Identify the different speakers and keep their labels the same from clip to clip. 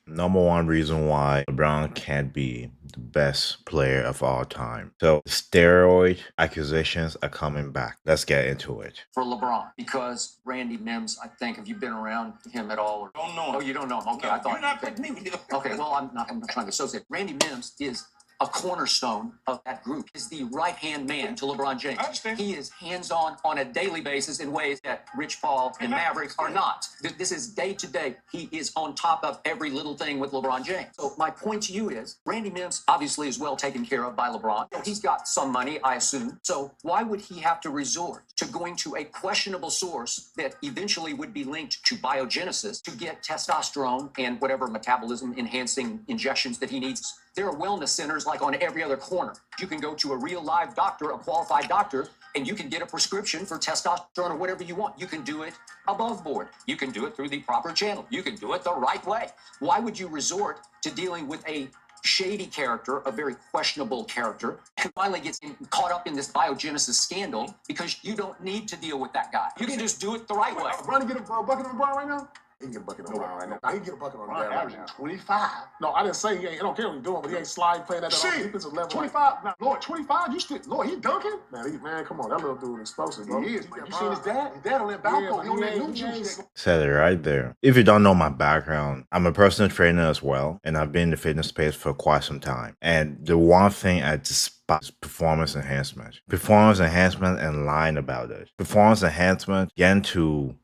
Speaker 1: Number one reason why LeBron can't be the best player of all time. So steroid accusations are coming back. Let's get into it.
Speaker 2: For LeBron, because Randy Mims, I think, have you been around him at all?
Speaker 3: Don't know him.
Speaker 2: Oh, you don't know him. Okay,
Speaker 3: No,
Speaker 2: I thought
Speaker 3: you're not picking me.
Speaker 2: Okay, well, I'm not trying to associate. Randy Mims is a cornerstone of that group. Is the right-hand man to LeBron James.
Speaker 3: I understand.
Speaker 2: He is hands-on on a daily basis in ways that Rich Paul and Mavericks are not. This is day-to-day. He is on top of every little thing with LeBron James. So my point to you is, Randy Mims obviously is well taken care of by LeBron. He's got some money, I assume. So why would he have to resort to going to a questionable source that eventually would be linked to biogenesis to get testosterone and whatever metabolism-enhancing injections that he needs? There are wellness centers like on every other corner. You can go to a real live doctor, a qualified doctor, and you can get a prescription for testosterone or whatever you want. You can do it above board. You can do it through the proper channel. You can do it the right way. Why would you resort to dealing with a shady character, a very questionable character, who finally gets caught up in this biogenesis scandal because you don't need to deal with that guy? You can just do it the right way.
Speaker 4: LeBron get a bucket on LeBron right now? He can get a bucket on LeBron right now. He can get a bucket on LeBron right now.
Speaker 3: 25.
Speaker 4: No, I didn't say he ain't. I don't care what he's doing, but he ain't sliding, playing at that defensive level.
Speaker 3: 25. Now, Lord, 25. You still, Lord, he dunking?
Speaker 4: Man, come on. That little dude explosive, bro.
Speaker 3: He is. Man. You seen his dad? His dad on that balcony. He on that new juice.
Speaker 1: Said it right there. If you don't know my background, I'm a personal trainer as well, and I've been in the fitness space for quite some time. And the one thing I despise is performance enhancement. Performance enhancement and lying about it. Performance enhancement, getting to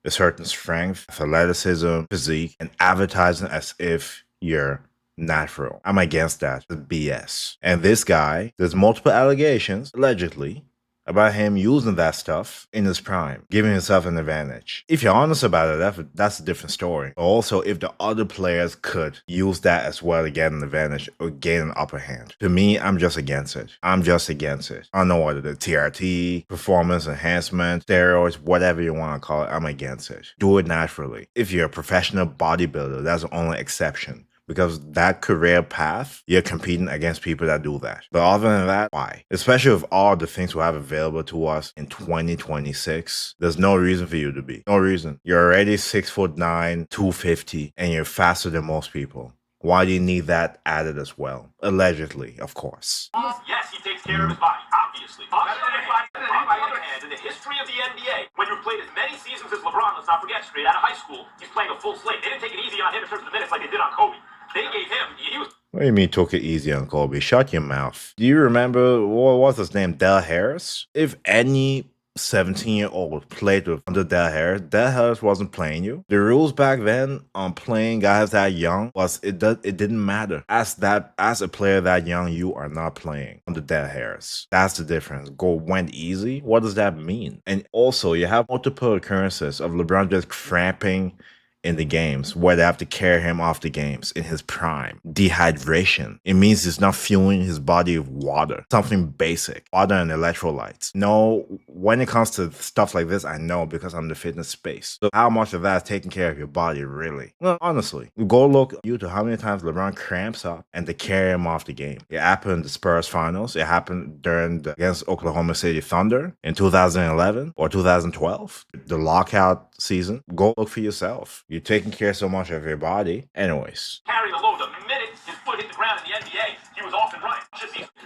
Speaker 1: a certain strength, athleticism, physique, and advertising as if you're natural. I'm against that. It's BS. And this guy, there's multiple allegations, allegedly, about him using that stuff in his prime, giving himself an advantage. If you're honest about it, that's a different story. Also, if the other players could use that as well to get an advantage or gain an upper hand. To me, I'm just against it. I'm just against it. I don't know what it is, TRT, performance enhancement, steroids, whatever you want to call it, I'm against it. Do it naturally. If you're a professional bodybuilder, that's the only exception. Because that career path, you're competing against people that do that. But other than that, why? Especially with all the things we have available to us in 2026, there's no reason for you to be. No reason. You're already 6'9", 250, and you're faster than most people. Why do you need that added as well? Allegedly, of course.
Speaker 5: Yes, he takes care of his body, obviously. On the other hand, in the history of the NBA, when you've played as many seasons as LeBron, let's not forget, straight out of high school, he's playing a full slate. They didn't take it easy on him in terms of the minutes like they did on Kobe. They gave him, he was...
Speaker 1: What do you mean took it easy on Kobe? Shut your mouth. Do you remember, what was his name, Del Harris? If any 17-year-old played with under Del Harris wasn't playing you. The rules back then on playing guys that young was it didn't matter. As a player that young, you are not playing under Del Harris. That's the difference. Went easy. What does that mean? And also, you have multiple occurrences of LeBron just cramping in the games where they have to carry him off the games in his prime. Dehydration. It means he's not fueling his body with water. Something basic. Water and electrolytes. No, when it comes to stuff like this, I know because I'm in the fitness space. So how much of that is taking care of your body, really? Well, honestly, go look to how many times LeBron cramps up and they carry him off the game. It happened in the Spurs finals. It happened against Oklahoma City Thunder in 2011 or 2012. The lockout season. Go look for yourself. You're taking care so much of your body. Anyways.
Speaker 5: Carry the load. The minute his foot hit the ground in the NBA, he was off and running.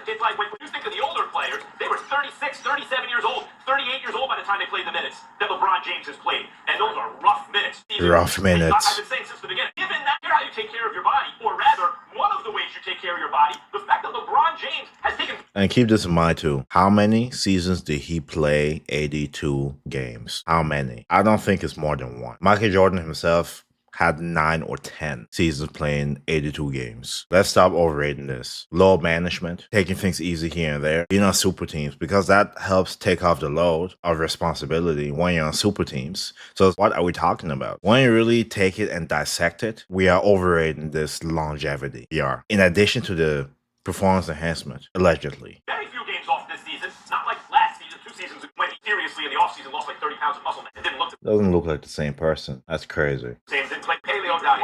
Speaker 5: It's like when you think of the older players, they were 36, 37 years old, 38 years old by the time they played the minutes that LeBron James has played. And those are rough minutes.
Speaker 1: Rough minutes.
Speaker 5: I've been saying since the beginning. Given that, here's how you take care of your body, or rather, one of the ways you take care of your body, the fact that LeBron James has taken...
Speaker 1: And keep this in mind too. How many seasons did he play 82 games? How many? I don't think it's more than one. Michael Jordan himself had 9 or 10 seasons playing 82 games. Let's stop overrating this. Load management, taking things easy here and there, being on super teams, because that helps take off the load of responsibility when you're on super teams. So what are we talking about? When you really take it and dissect it, we are overrating this longevity. We are. In addition to the performance enhancement, allegedly.
Speaker 5: Very few games off this season, not like last season, 2 seasons when he seriously in the offseason lost like 30 pounds of muscle. It didn't look...
Speaker 1: Doesn't look like the same person. That's crazy.
Speaker 5: James didn't play paleo diet.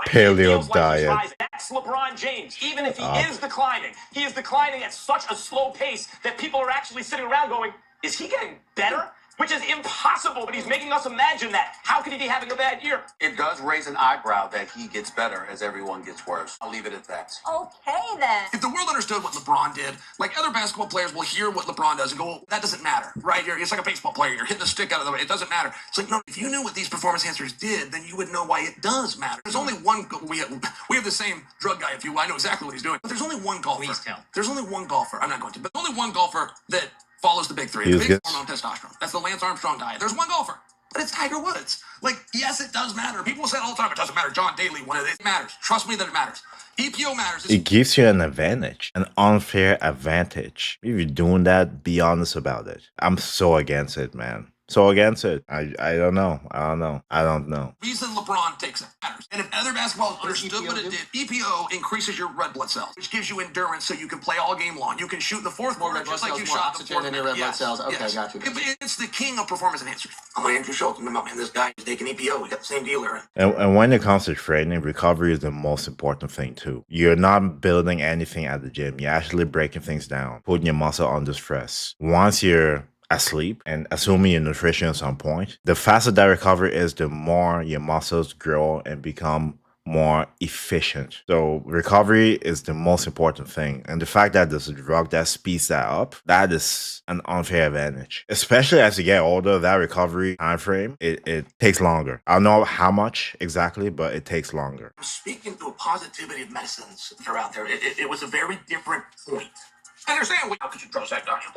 Speaker 1: Paleo diet.
Speaker 2: That's LeBron James. Even if he is declining at such a slow pace that people are actually sitting around going, is he getting better?
Speaker 5: which is impossible, but he's making us imagine that. How could he be having a bad year?
Speaker 2: It does raise an eyebrow that he gets better as everyone gets worse. I'll leave it at that.
Speaker 6: Okay, then.
Speaker 4: If the world understood what LeBron did, like other basketball players will hear what LeBron does and go, well, that doesn't matter, right? It's like a baseball player. You're hitting the stick out of the way. It doesn't matter. It's like, no, if you knew what these performance enhancers did, then you would know why it does matter. There's only one, we have the same drug guy, if you will. I know exactly what he's doing. But there's only one golfer.
Speaker 2: Please tell.
Speaker 4: There's only one golfer. I'm not going to, but there's only one golfer that follows the big three.
Speaker 1: He
Speaker 4: The
Speaker 1: was
Speaker 4: big
Speaker 1: good.
Speaker 4: hormone testosterone. That's the Lance Armstrong diet. There's one golfer. But it's Tiger Woods. Like, yes, it does matter. People say it all the time, it doesn't matter. John Daly, one of it matters. Trust me that it matters. EPO matters.
Speaker 1: It gives you an advantage, an unfair advantage. If you're doing that, be honest about it. I'm so against it, man. So against it. I don't know. I don't know.
Speaker 4: Reason LeBron takes it matters. And if other basketballs understood what it did, EPO increases your red blood cells, which gives you endurance so you can play all game long. You can shoot in the fourth
Speaker 2: More
Speaker 4: quarter
Speaker 2: red blood
Speaker 4: just like
Speaker 2: cells,
Speaker 4: you
Speaker 2: more
Speaker 4: shot in the
Speaker 2: oxygen
Speaker 4: fourth
Speaker 2: in your
Speaker 4: minute.
Speaker 2: red blood cells. Okay, got you.
Speaker 4: It's the king of performance enhancers. I'm like Andrew Schultz, and I'm man, this guy is taking EPO. We got the same dealer.
Speaker 1: And when it comes to training, recovery is the most important thing too. You're not building anything at the gym. You're actually breaking things down, putting your muscle under stress. Once you're asleep and assuming your nutrition is on point, the faster that recovery is, the more your muscles grow and become more efficient. So recovery is the most important thing. And the fact that there's a drug that speeds that up, that is an unfair advantage. Especially as you get older, that recovery time frame, it takes longer. I don't know how much exactly, but it takes longer.
Speaker 4: I'm speaking to a positivity of medicines that are out there. It was a very different point. And they're saying, well, how could you trust that doctor?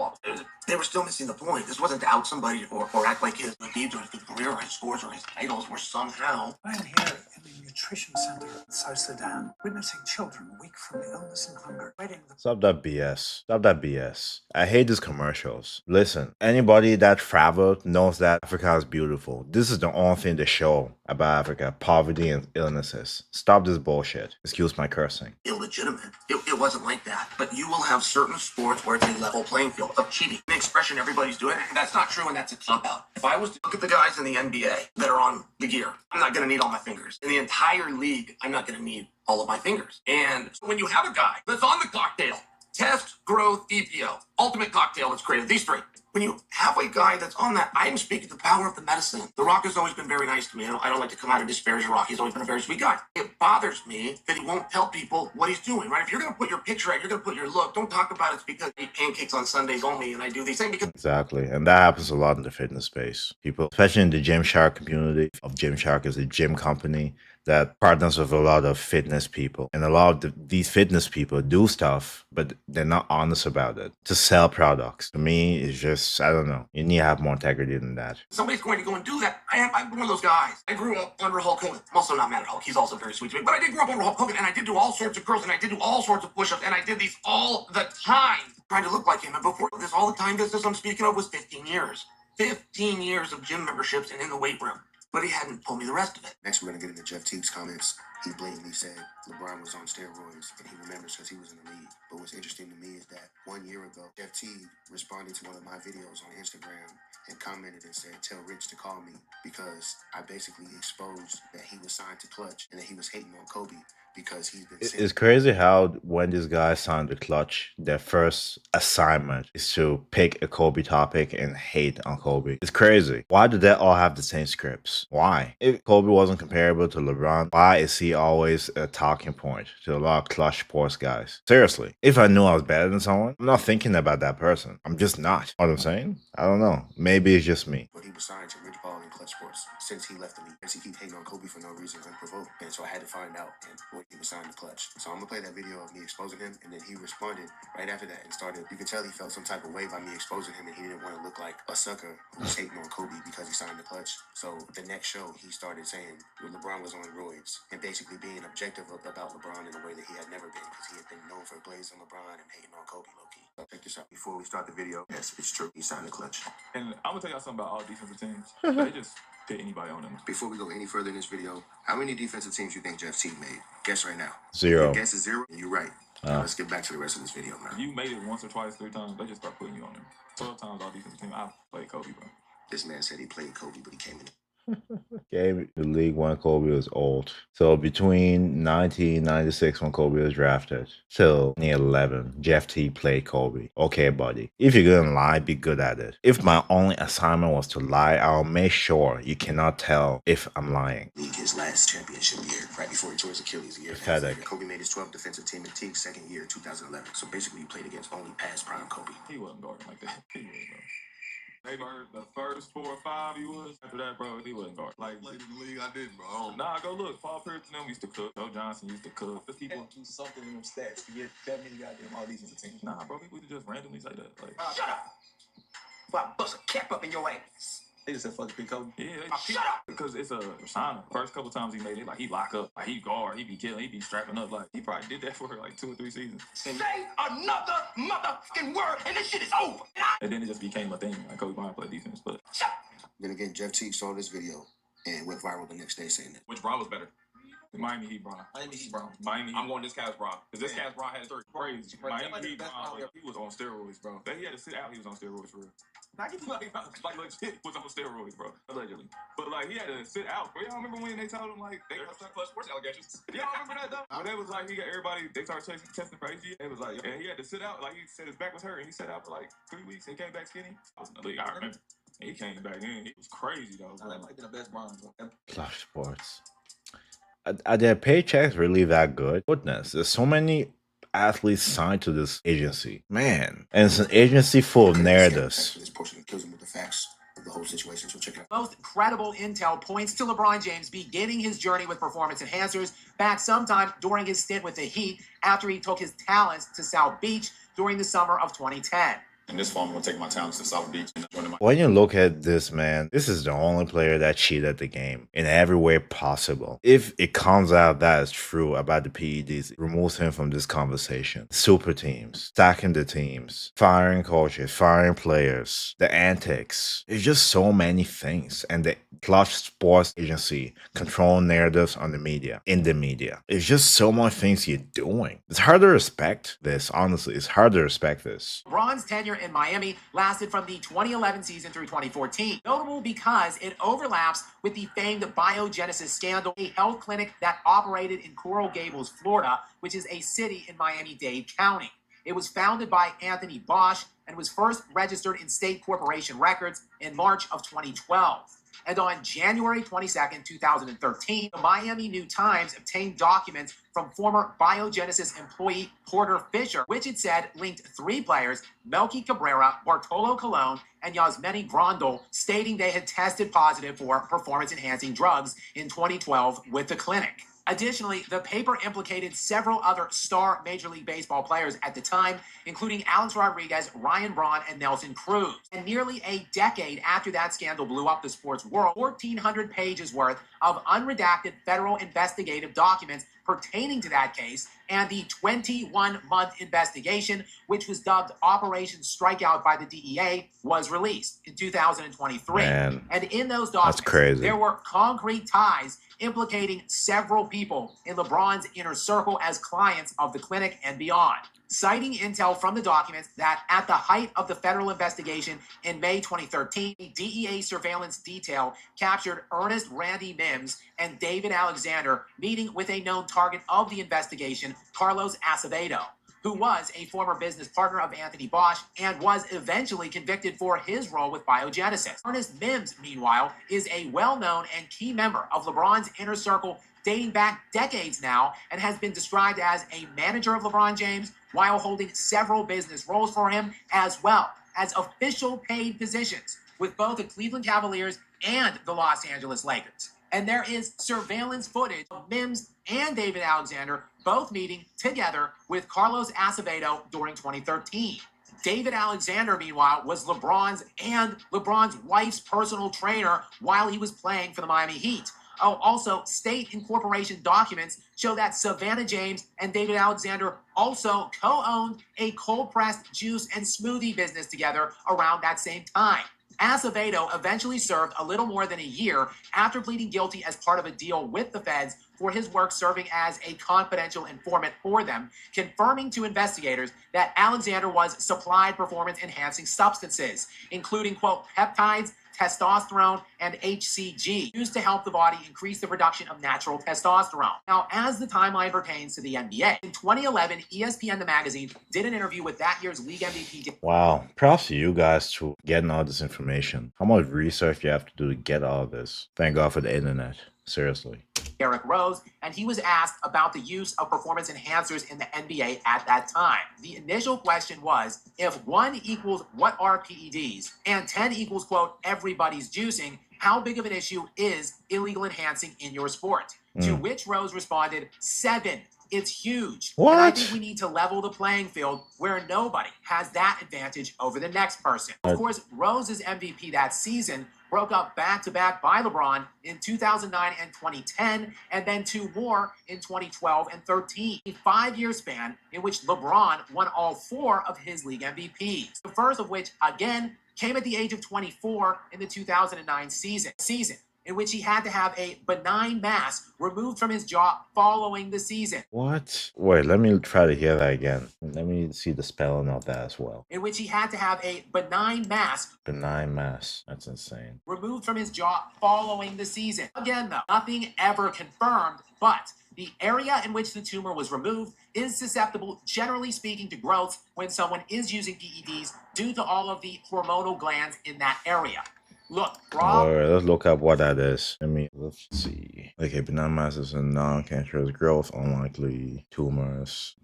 Speaker 4: They were still missing the point. This wasn't to out somebody or act like his deeds or his career or his scores or his titles were somehow.
Speaker 7: I am here in the nutrition center in South Sudan, witnessing children weak from illness and hunger, waiting the
Speaker 1: Stop that BS. Stop that BS. I hate these commercials. Listen, anybody that traveled knows that Africa is beautiful. This is the only thing they show about Africa, poverty and illnesses. Stop this bullshit. Excuse my cursing.
Speaker 4: Illegitimate. It wasn't like that. But you will have certain sports where it's a level playing field of cheating. An expression everybody's doing. That's not true, and that's a cop-out. If I was to look at the guys in the NBA that are on the gear, I'm not going to need all my fingers. In the entire league, I'm not going to need all of my fingers. And so when you have a guy that's on the cocktail, test, growth, EPO, ultimate cocktail that's created, these three. When you have a guy that's on that, I am speaking to the power of the medicine. The Rock has always been very nice to me. I don't like to come out and disparage The Rock. He's always been a very sweet guy. It bothers me that he won't tell people what he's doing, right? If you're going to put your picture out, you're going to put your look. Don't talk about it's because I eat pancakes on Sundays only and I do these things because
Speaker 1: Exactly. And that happens a lot in the fitness space. People, especially in the Gymshark community, of Gymshark is a gym company that partners with a lot of fitness people. And a lot of these fitness people do stuff, but they're not honest about it to sell products. To me, it's just, I don't know. You need to have more integrity than that.
Speaker 4: somebody's going to go and do that. I'm one of those guys. I grew up under Hulk Hogan. I'm also not mad at Hulk. He's also very sweet to me. But I did grow up under Hulk Hogan, and I did do all sorts of curls, and I did do all sorts of push-ups, and I did these all the time, trying to look like him. And before this, all the time business I'm speaking of was 15 years. 15 years of gym memberships and in the weight room. But he hadn't told me the rest of it.
Speaker 8: Next, we're going to get into Jeff Teague's comments. He blatantly said LeBron was on steroids, and he remembers because he was in the league. But what's interesting to me is that 1 year ago, Jeff Teague responded to one of my videos on Instagram and commented and said, tell Rich to call me because I basically exposed that he was signed to Klutch and that he was hating on Kobe because he's been
Speaker 1: It's crazy how when these guys signed the Klutch, their first assignment is to pick a Kobe topic and hate on Kobe. It's crazy. Why do they all have the same scripts? Why? If Kobe wasn't comparable to LeBron, why is he always a talking point to a lot of Klutch Sports guys? Seriously, if I knew I was better than someone, I'm not thinking about that person. I'm just not. What I'm saying? I don't know. Maybe it's just me.
Speaker 8: But he was signed to Rich Paul and Klutch Sports since he left the league. He keep hating on Kobe for no reason unprovoked. And so I had to find out what he was signed to Klutch. So I'm gonna play that video of me exposing him, and then he responded right after that and started. You could tell he felt some type of way by me exposing him, and he didn't want to look like a sucker who was hating on Kobe because he signed the Klutch. So the next show, he started saying LeBron was on roids and basically being objective about LeBron in a way that he had never been because he had been known for glazing LeBron and hating on Kobe low-key. So check this out. Before we start the video, yes, it's true. He signed the Klutch.
Speaker 9: And I'm gonna tell y'all something about all defensive teams. They just put anybody on them.
Speaker 8: Before we go any further in this video, how many defensive teams you think Jeff Teague made? Guess right now.
Speaker 1: Zero.
Speaker 8: Your guess is zero? You're right. Now let's get back to the rest of this video, man.
Speaker 9: If you made it once or twice, 3 times, they just start putting you on them. 12 times all defensive team. I've played Kobe, bro.
Speaker 8: This man said he played Kobe, but he came in.
Speaker 1: Came to the league when Kobe was old. So between 1996 when Kobe was drafted till 2011, Jeff Teague played Kobe. Okay, buddy. If you're gonna lie, be good at it. If my only assignment was to lie, I'll make sure you cannot tell if I'm lying.
Speaker 8: League his last championship year, right before he tore his Achilles a year.
Speaker 1: Pathetic.
Speaker 8: Kobe made his 12th defensive team in Teague's second year, 2011. So basically, he played against only past prime Kobe.
Speaker 9: He wasn't guarding like that. He wasn't, bro. Maybe the first 4 or 5 he was. After that, bro, he wasn't guard. Like
Speaker 3: in the league, I didn't, bro.
Speaker 9: nah, go look. Paul Pierce and them used to cook. Joe Johnson used to cook. Just people
Speaker 6: do something in them stats to get that many goddamn all defensive teams.
Speaker 9: nah, bro, people just randomly say that. Like
Speaker 4: Shut up! Before I bust a cap up in your ass.
Speaker 6: They just said fucking Kobe.
Speaker 9: yeah,
Speaker 4: Shut up!
Speaker 9: because it's a persona. First couple times he made it, like he lock up, like he guard, he be killing, he be strapping up. Like he probably did that for like 2 or 3 seasons.
Speaker 4: Say another motherfucking word and this shit is over.
Speaker 9: And then it just became a thing. Like Kobe Bryant played defense, but
Speaker 4: Shut up!
Speaker 8: Then again, Jeff Teague saw this video and went viral the next day saying that.
Speaker 5: Which Bron was better?
Speaker 9: the Miami Heat Bron.
Speaker 6: Miami Heat Bron.
Speaker 9: Miami Heat.
Speaker 5: I'm going this Cavs Bron. Because this Cavs Bron had 30.
Speaker 9: Crazy.
Speaker 6: Right.
Speaker 9: Miami Heat
Speaker 6: That's
Speaker 9: Bron,
Speaker 6: probably-
Speaker 9: he was on steroids, bro. He had to sit out, he was on steroids for real.
Speaker 6: Not get
Speaker 9: Like legit was on steroids, bro. Allegedly. But like he had to sit out, bro. Y'all remember when they told him like they
Speaker 5: There's Klutch Sports allegations.
Speaker 9: y'all remember that though? When they was like he got everybody, they started testing for AG. It was like, and he had to sit out, like he said his back was hurt, and he sat out for like 3 weeks. And he came back skinny. I was in the league, I remember. And he came back in. It was crazy though.
Speaker 6: That might be the best Bron, bro.
Speaker 1: Klutch Sports. Are their paychecks really that good? Goodness, there's so many athletes signed to this agency. Man. And it's an agency full of narratives.
Speaker 8: This portion kills him with the facts of the whole situation, so check it out.
Speaker 2: Most credible intel points to LeBron James beginning his journey with performance enhancers back sometime during his stint with the Heat after he took his talents to South Beach during the summer of 2010.
Speaker 5: And this fall, I'm going to take my talents to South Beach and join my.
Speaker 1: When you look at this, man, this is the only player that cheated the game in every way possible. If it comes out that is true about the PEDs, it removes him from this conversation. Super teams, stacking the teams, firing coaches, firing players, the antics. There's just so many things. And the Klutch Sports agency controlling narratives on the media, in the media. It's just so much things you're doing. It's hard to respect this, honestly. It's hard to respect this.
Speaker 2: LeBron's tenure in Miami lasted from the 2011 season through 2014. Notable because it overlaps with the famed Biogenesis scandal, a health clinic that operated in Coral Gables, Florida, which is a city in Miami-Dade County. It was founded by Anthony Bosch and was first registered in state corporation records in March of 2012. And on January 22nd, 2013, the Miami New Times obtained documents from former Biogenesis employee Porter Fisher, which it said linked 3 players, Melky Cabrera, Bartolo Colon, and Yasmeni Grondel, stating they had tested positive for performance-enhancing drugs in 2012 with the clinic. Additionally, the paper implicated several other star Major League Baseball players at the time, including Alex Rodriguez, Ryan Braun, and Nelson Cruz. And nearly a decade after that scandal blew up the sports world, 1,400 pages worth of unredacted federal investigative documents pertaining to that case and the 21-month investigation, which was dubbed Operation Strikeout by the DEA, was released in 2023.
Speaker 1: Man,
Speaker 2: and in those documents,
Speaker 1: crazy.
Speaker 2: there were concrete ties implicating several people in LeBron's inner circle as clients of the clinic and beyond. Citing intel from the documents that at the height of the federal investigation in May 2013, a DEA surveillance detail captured Ernest Randy Mims and David Alexander meeting with a known target of the investigation, Carlos Acevedo, who was a former business partner of Anthony Bosch and was eventually convicted for his role with Biogenesis. Ernest Mims, meanwhile, is a well-known and key member of LeBron's inner circle dating back decades now and has been described as a manager of LeBron James while holding several business roles for him, as well as official paid positions with both the Cleveland Cavaliers and the Los Angeles Lakers. And there is surveillance footage of Mims and David Alexander both meeting together with Carlos Acevedo during 2013. David Alexander, meanwhile, was LeBron's and LeBron's wife's personal trainer while he was playing for the Miami Heat. Oh, also, state incorporation documents show that Savannah James and David Alexander also co-owned a cold-pressed juice and smoothie business together around that same time. Acevedo eventually served a little more than a year after pleading guilty as part of a deal with the feds for his work serving as a confidential informant for them, confirming to investigators that Alexander was supplied performance-enhancing substances, including, quote, peptides, testosterone and HCG, used to help the body increase the production of natural testosterone. Now, as the timeline pertains to the NBA, in 2011, ESPN the magazine did an interview with that year's league MVP.
Speaker 1: Wow, props to you guys to getting all this information. How much research you have to do to get all this? Thank God for the internet. Seriously.
Speaker 2: Derrick Rose, and he was asked about the use of performance enhancers in the NBA at that time. The initial question was, if 1 equals what are PEDs and 10 equals, quote, everybody's juicing, how big of an issue is illegal enhancing in your sport? To which Rose responded, 7. It's huge.
Speaker 1: What?
Speaker 2: And I think we need to level the playing field where nobody has that advantage over the next person. Of course, Rose's MVP that season broke up back-to-back by LeBron in 2009 and 2010, and then 2 more in 2012 and 13. A 5-year span in which LeBron won all 4 of his league MVPs. The first of which, again, came at the age of 24 in the 2009 season in which he had to have a benign mass removed from his jaw following the season.
Speaker 1: What? Wait, let me try to hear that again. Let me see the spelling of that as well.
Speaker 2: In which he had to have a benign mass.
Speaker 1: Benign mass. That's insane.
Speaker 2: Removed from his jaw following the season. Again, though, nothing ever confirmed, but the area in which the tumor was removed is susceptible, generally speaking, to growth when someone is using PEDs due to all of the hormonal glands in that area. Look, Rob.
Speaker 1: Alright, let's look up what that is. Let's see. Okay, benign masses and non-cancerous growth, unlikely tumors.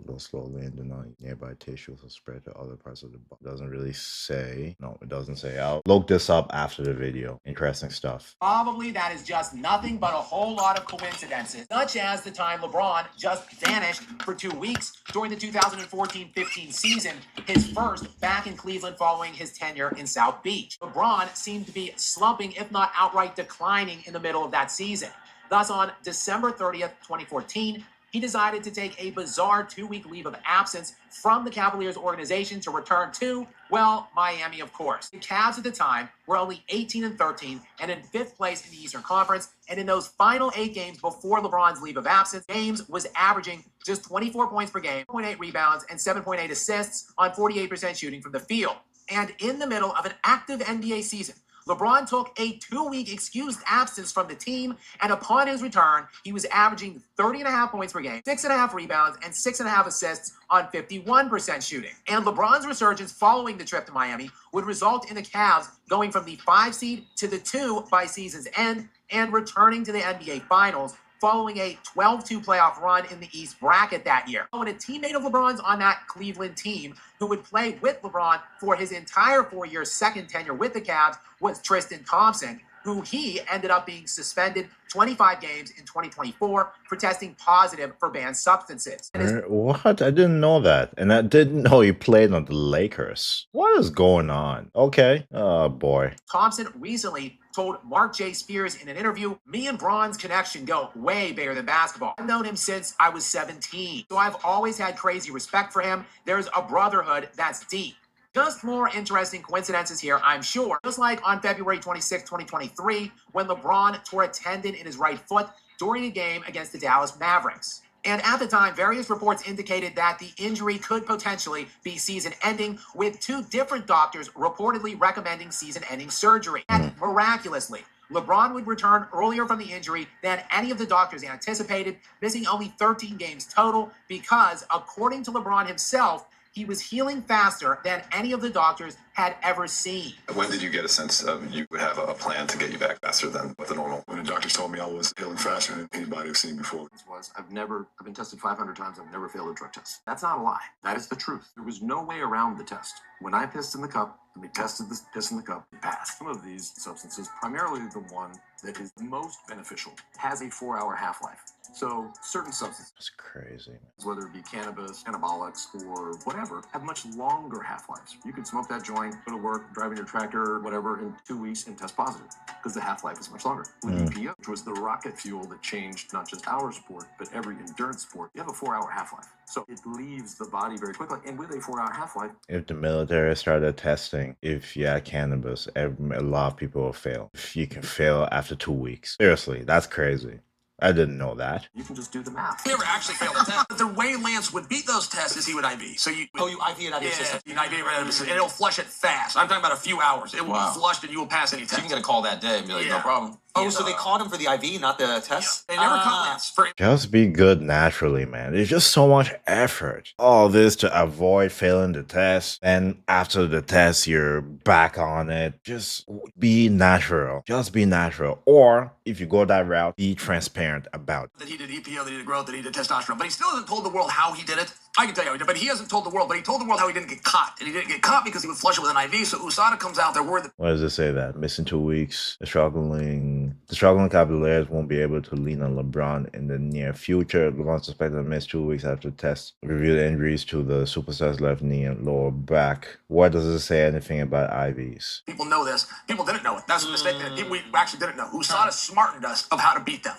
Speaker 1: They'll slowly and deny nearby tissues will spread to other parts of the body. Doesn't really say. No, it doesn't say. I'll look this up after the video. Interesting stuff.
Speaker 2: Probably that is just nothing but a whole lot of coincidences, such as the time LeBron just vanished for 2 weeks during the 2014-15 season, his first back in Cleveland following his tenure in South Beach. LeBron seemed to be slumping, if not outright declining, in the middle of that season. Thus, on December 30th, 2014, he decided to take a bizarre 2-week leave of absence from the Cavaliers organization to return to, well, Miami, of course. The Cavs at the time were only 18-13 and in 5th place in the Eastern Conference, and in those final 8 games before LeBron's leave of absence, James was averaging just 24 points per game, 0.8 rebounds, and 7.8 assists on 48% shooting from the field. And in the middle of an active NBA season, LeBron took a 2-week excused absence from the team, and upon his return, he was averaging 30.5 points per game, 6.5 rebounds, and 6.5 assists on 51% shooting. And LeBron's resurgence following the trip to Miami would result in the Cavs going from the 5 seed to the 2 by season's end and returning to the NBA Finals, following a 12-2 playoff run in the East bracket that year. When a teammate of LeBron's on that Cleveland team who would play with LeBron for his entire 4-year second tenure with the Cavs was Tristan Thompson, who he ended up being suspended 25 games in 2024 for testing positive for banned substances.
Speaker 1: What? I didn't know that. And I didn't know he played on the Lakers. What is going on? Okay. Oh, boy.
Speaker 2: Thompson recently told Mark J. Spears in an interview, "Me and Bron's connection go way bigger than basketball. I've known him since I was 17, so I've always had crazy respect for him. There's a brotherhood that's deep." Just more interesting coincidences here, I'm sure. Just like on February 26, 2023, when LeBron tore a tendon in his right foot during a game against the Dallas Mavericks. And at the time, various reports indicated that the injury could potentially be season-ending, with 2 different doctors reportedly recommending season-ending surgery. And miraculously, LeBron would return earlier from the injury than any of the doctors anticipated, missing only 13 games total because, according to LeBron himself, he was healing faster than any of the doctors had ever seen.
Speaker 10: When did you get a sense of you would have a plan to get you back faster than with the normal?
Speaker 3: When the doctors told me I was healing faster than anybody I've seen before.
Speaker 4: I've been tested 500 times. I've never failed a drug test. That's not a lie. That is the truth. There was no way around the test. When I pissed in the cup, and we tested this piss in the cup, it passed. Some of these substances, primarily the one that is most beneficial, has a 4-hour half-life. So certain substances,
Speaker 1: That's crazy, man.
Speaker 4: whether it be cannabis, anabolics, or whatever, have much longer half-lives. You could smoke that joint, go to work, driving your tractor, whatever, in 2 weeks and test positive because the half-life is much longer. With EPO, which was the rocket fuel that changed not just our sport, but every endurance sport, you have a 4-hour half-life. So it leaves the body very quickly. And with a 4-hour half-life,
Speaker 1: If the military started testing, if you had cannabis, a lot of people will fail. If you can fail after 2 weeks. Seriously, that's crazy. I didn't know that.
Speaker 2: You can just do the math.
Speaker 4: He never actually failed the test. But the way Lance would beat those tests is he would IV. So you
Speaker 2: Oh, you IV it out of your system.
Speaker 4: you IV it right out of the system. And it'll flush it fast. I'm talking about a few hours. It will be flushed and you will pass any
Speaker 2: So
Speaker 4: test.
Speaker 2: you can get a call that day and be like, no problem. Oh, so they caught him for the IV, not the test?
Speaker 4: They never caught Lance for
Speaker 1: Just be good naturally, man. It's just so much effort. All this to avoid failing the test. And after the test, you're back on it. Just be natural. Just be natural. Or if you go that route, be transparent about it.
Speaker 4: that he did EPO, that he did growth, that he did testosterone. But he still hasn't told the world how he did it. I can tell you how he did, but he hasn't told the world. But he told the world how he didn't get caught. And he didn't get caught because he would flush it with an IV. So USADA comes out, they're worried that
Speaker 1: Why does it say that? Missing 2 weeks. The struggling Cavaliers won't be able to lean on LeBron in the near future. LeBron's suspected to miss 2 weeks after tests revealed injuries to the superstar's left knee and lower back. Why does it say anything about IVs?
Speaker 4: people know this. People didn't know it. That's a mistake. We actually didn't know. USADA smartened us of how to beat them.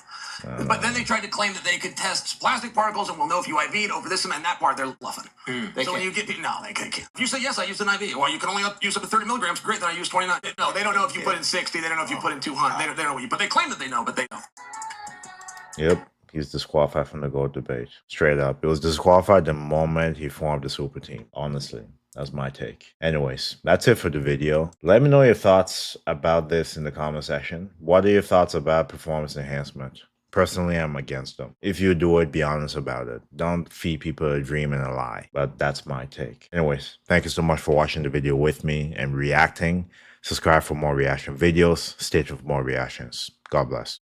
Speaker 4: But then they tried to claim that they could test plastic particles and we'll know if you IV'd over this and that part. They're bluffing. So when you get people, no, they can't. If you say, yes, I used an IV. Well, you can only use up to 30 milligrams. Great, then I used 29. No, they don't know if you put in 60. They don't know if you put in 200. They don't know what you, but they claim that they know, but they don't.
Speaker 1: Yep. He's disqualified from the GOAT debate. Straight up. It was disqualified the moment he formed the super team. Honestly. That's my take. Anyways, that's it for the video. Let me know your thoughts about this in the comment section. What are your thoughts about performance enhancement? Personally, I'm against them. If you do it, be honest about it. Don't feed people a dream and a lie. But that's my take. Anyways, thank you so much for watching the video with me and reacting. Subscribe for more reaction videos. Stay tuned for more reactions. God bless.